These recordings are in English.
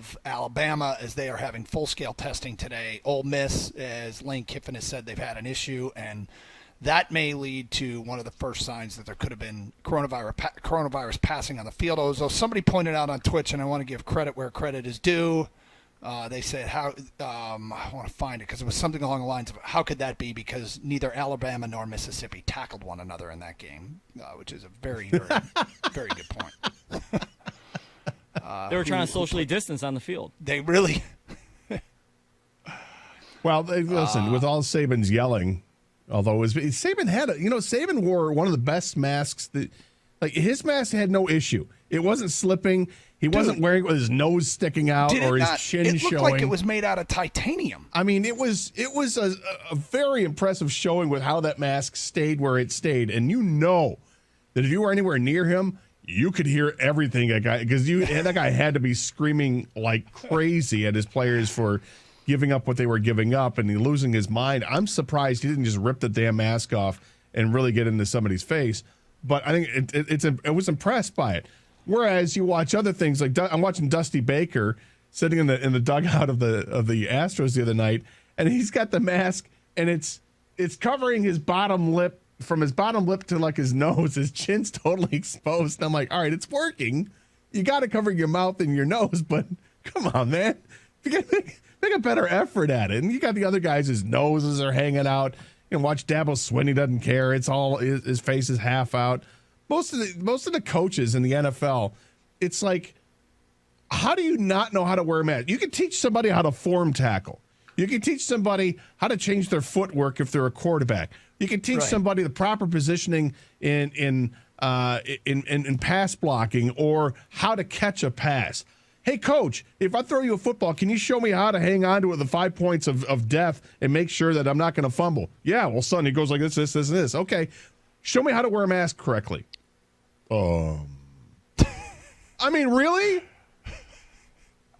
of Alabama, as they are having full-scale testing today. Ole Miss, as Lane Kiffin has said, they've had an issue, and that may lead to one of the first signs that there could have been coronavirus passing on the field. Although somebody pointed out on Twitch, and I want to give credit where credit is due. They said, I want to find it because it was something along the lines of, how could that be? Because neither Alabama nor Mississippi tackled one another in that game, which is a very, very, very good point. They were trying to socially distance on the field. They really. Well, listen, with all Saban's yelling, although Saban Saban wore one of the best masks his mask had no issue. It wasn't slipping. He wasn't wearing it with his nose sticking out or his chin showing. It looked like it was made out of titanium. I mean, it was a very impressive showing with how that mask stayed where it stayed. And you know that if you were anywhere near him, you could hear everything that guy, because that guy had to be screaming like crazy at his players for giving up what they were giving up and losing his mind. I'm surprised he didn't just rip the damn mask off and really get into somebody's face. But I think I was impressed by it. Whereas you watch other things, like I'm watching Dusty Baker sitting in the dugout of the Astros the other night, and he's got the mask and it's covering his bottom lip, from his bottom lip to like his nose. His chin's totally exposed. And I'm like, all right, it's working. You got to cover your mouth and your nose, but come on, man, make a better effort at it. And you got the other guys, his noses are hanging out. You know, watch Dabo Swinney, doesn't care. It's all his face is half out. Most of the coaches in the NFL, it's like, how do you not know how to wear a mask? You can teach somebody how to form tackle. You can teach somebody how to change their footwork if they're a quarterback. You can teach somebody the proper positioning in pass blocking, or how to catch a pass. Hey, coach, if I throw you a football, can you show me how to hang on to it with the 5 points of death and make sure that I'm not going to fumble? Yeah, well, son, he goes like this, this, this, and this. Okay, show me how to wear a mask correctly. I mean, really?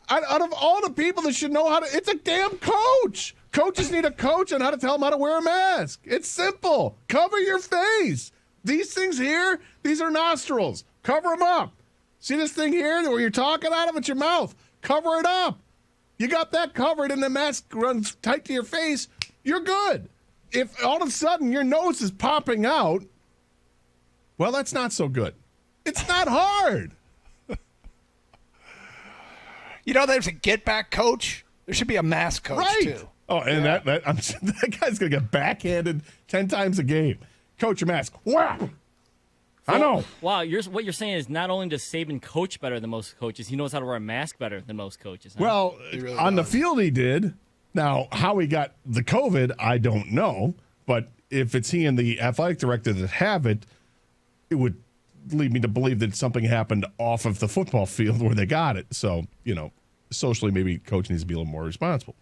Out of all the people that should know how to, it's a damn coach. Coaches need a coach on how to tell them how to wear a mask. It's simple. Cover your face. These things here, these are nostrils. Cover them up. See this thing here where you're talking out of? It's your mouth. Cover it up. You got that covered and the mask runs tight to your face, you're good. If all of a sudden your nose is popping out, well, that's not so good. It's not hard. You know, there's a get-back coach. There should be a mask coach, too. Oh, and that guy's going to get backhanded 10 times a game. Coach your mask. Wow. I know. Wow, what you're saying is not only does Saban coach better than most coaches, he knows how to wear a mask better than most coaches. Huh? Well, really on the field he did. Now, how he got the COVID, I don't know. But if it's he and the athletic director that have it, it would lead me to believe that something happened off of the football field where they got it. So, socially, maybe coach needs to be a little more responsible.